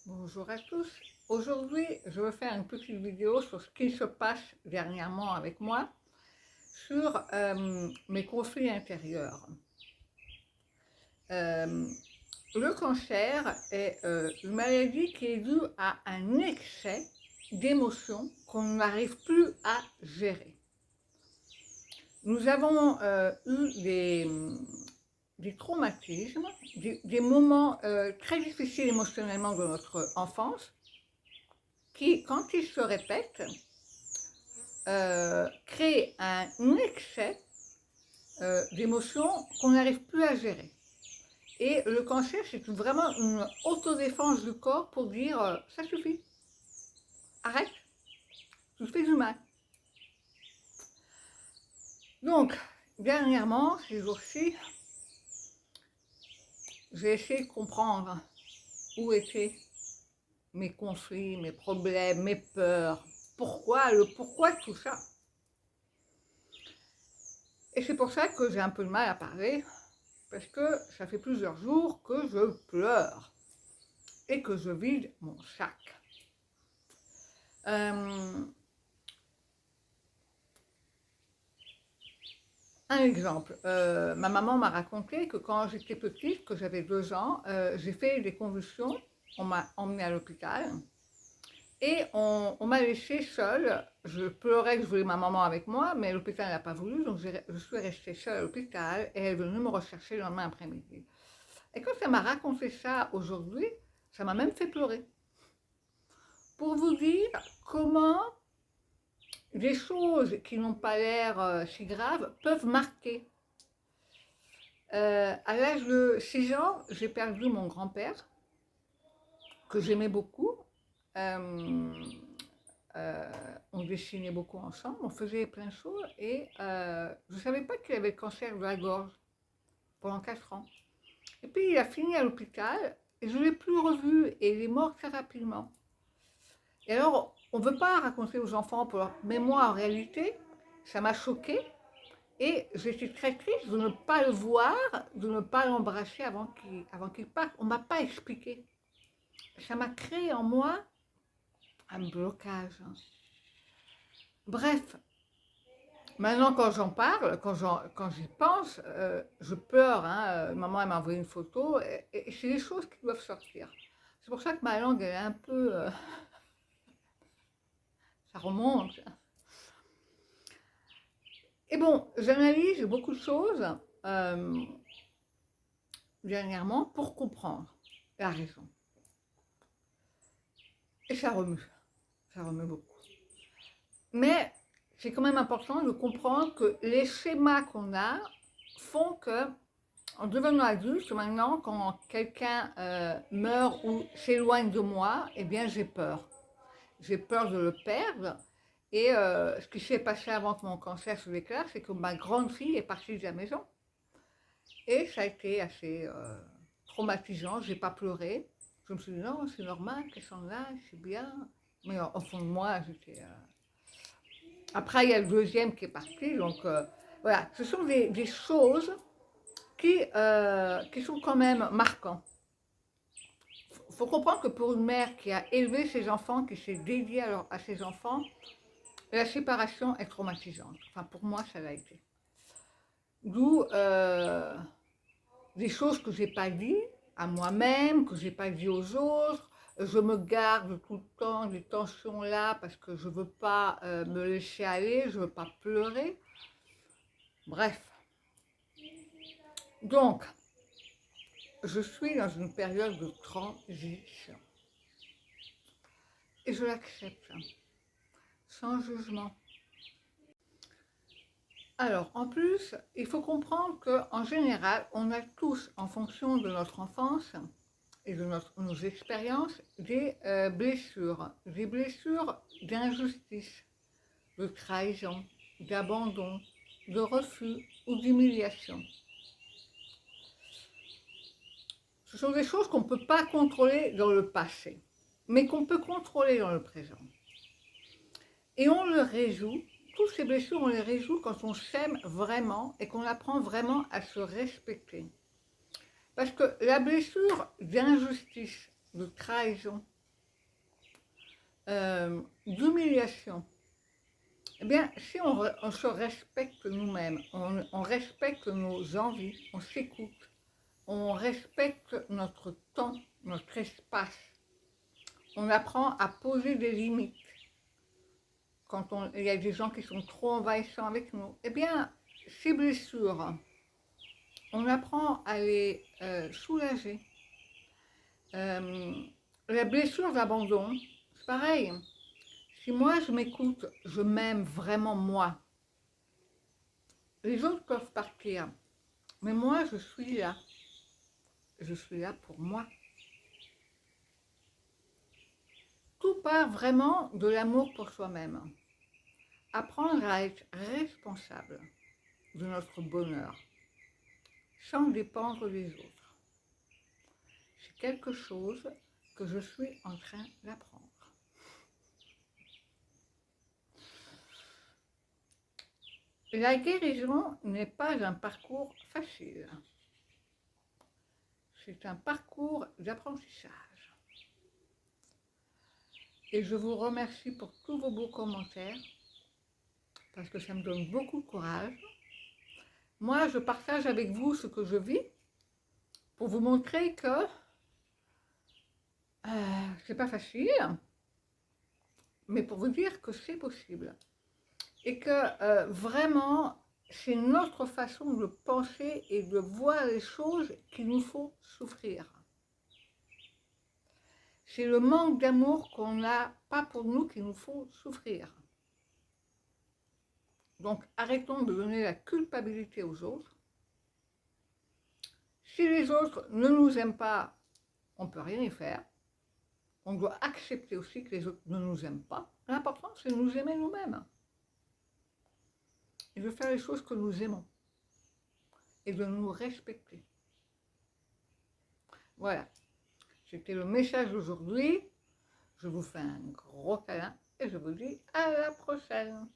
Bonjour à tous. Aujourd'hui, je vais faire une petite vidéo sur ce qui se passe dernièrement avec moi, sur mes conflits intérieurs. Le cancer est une maladie qui est due à un excès d'émotions qu'on n'arrive plus à gérer. Nous avons eu des traumatismes, des moments très difficiles émotionnellement de notre enfance, qui, quand ils se répètent, créent un excès d'émotions qu'on n'arrive plus à gérer. Et le cancer, c'est vraiment une autodéfense du corps pour dire ça suffit, arrête, tu fais du mal. Donc, dernièrement, ces jours-ci, j'ai essayé de comprendre où étaient mes conflits, mes problèmes, mes peurs, le pourquoi de tout ça. Et c'est pour ça que j'ai un peu de mal à parler, parce que ça fait plusieurs jours que je pleure et que je vide mon sac. Un exemple, ma maman m'a raconté que quand j'étais petite, que j'avais 2 ans, j'ai fait des convulsions, on m'a emmenée à l'hôpital et on m'a laissée seule. Je pleurais que je voulais ma maman avec moi, mais l'hôpital n'a pas voulu, donc je suis restée seule à l'hôpital et elle est venue me rechercher le lendemain après-midi. Et quand elle m'a raconté ça aujourd'hui, ça m'a même fait pleurer. Pour vous dire comment des choses qui n'ont pas l'air si graves peuvent marquer. À l'âge de 6 ans, j'ai perdu mon grand-père, que j'aimais beaucoup. On dessinait beaucoup ensemble, on faisait plein de choses et je ne savais pas qu'il avait le cancer de la gorge pendant 4 ans. Et puis il a fini à l'hôpital et je ne l'ai plus revu et il est mort très rapidement. Et alors, on ne veut pas raconter aux enfants pour leur... Mais moi, en réalité, ça m'a choquée et j'étais très triste de ne pas le voir, de ne pas l'embrasser avant qu'il parte. On ne m'a pas expliqué. Ça m'a créé en moi un blocage. Bref, maintenant quand j'en parle, quand j'y pense, je pleure. Maman elle m'a envoyé une photo et c'est des choses qui doivent sortir. C'est pour ça que ma langue elle est un peu... ça remonte. Et bon, j'analyse beaucoup de choses dernièrement pour comprendre la raison. Et ça remue beaucoup. Mais c'est quand même important de comprendre que les schémas qu'on a font que, en devenant adulte, maintenant, quand quelqu'un meurt ou s'éloigne de moi, eh bien j'ai peur. J'ai peur de le perdre. Et ce qui s'est passé avant que mon cancer se déclare, c'est que ma grande fille est partie de la maison. Et ça a été assez traumatisant, j'ai pas pleuré. Je me suis dit non, c'est normal qu'elle s'en aille, c'est bien. Mais au fond de moi, j'étais... Après, il y a le deuxième qui est parti, donc voilà. Ce sont des choses qui sont quand même marquantes. Il faut comprendre que pour une mère qui a élevé ses enfants, qui s'est dédiée à ses enfants, la séparation est traumatisante. Enfin, pour moi, ça l'a été. D'où des choses que je n'ai pas dit à moi-même, que je n'ai pas dit aux autres. Je me garde tout le temps des tensions là parce que je ne veux pas me laisser aller, je ne veux pas pleurer. Bref. Donc, je suis dans une période de transition. Et je l'accepte, sans jugement. Alors, en plus, il faut comprendre qu'en général, on a tous, en fonction de notre enfance et de nos expériences, des blessures d'injustice, de trahison, d'abandon, de refus ou d'humiliation. Ce sont des choses qu'on ne peut pas contrôler dans le passé, mais qu'on peut contrôler dans le présent. Et on le résout, toutes ces blessures, on les résout quand on s'aime vraiment et qu'on apprend vraiment à se respecter. Parce que la blessure d'injustice, de trahison, d'humiliation. Eh bien, si on se respecte nous-mêmes, on respecte nos envies, on s'écoute, on respecte notre temps, notre espace, on apprend à poser des limites. Quand il y a des gens qui sont trop envahissants avec nous, eh bien, ces blessures, on apprend à les soulager. La blessure d'abandon, c'est pareil. Si moi je m'écoute, je m'aime vraiment moi, les autres peuvent partir, mais moi je suis là. Je suis là pour moi. Tout part vraiment de l'amour pour soi-même. Apprendre à être responsable de notre bonheur, sans dépendre des autres. C'est quelque chose que je suis en train d'apprendre. La guérison n'est pas un parcours facile. C'est un parcours d'apprentissage. Et je vous remercie pour tous vos beaux commentaires, parce que ça me donne beaucoup de courage. Moi, je partage avec vous ce que je vis, pour vous montrer que c'est pas facile, mais pour vous dire que c'est possible. Et que vraiment, c'est notre façon de penser et de voir les choses qui nous font souffrir. C'est le manque d'amour qu'on n'a pas pour nous qui nous faut souffrir. Donc arrêtons de donner la culpabilité aux autres. Si les autres ne nous aiment pas, on ne peut rien y faire. On doit accepter aussi que les autres ne nous aiment pas. L'important, c'est de nous aimer nous-mêmes. Et de faire les choses que nous aimons. Et de nous respecter. Voilà. C'était le message d'aujourd'hui. Je vous fais un gros câlin et je vous dis à la prochaine.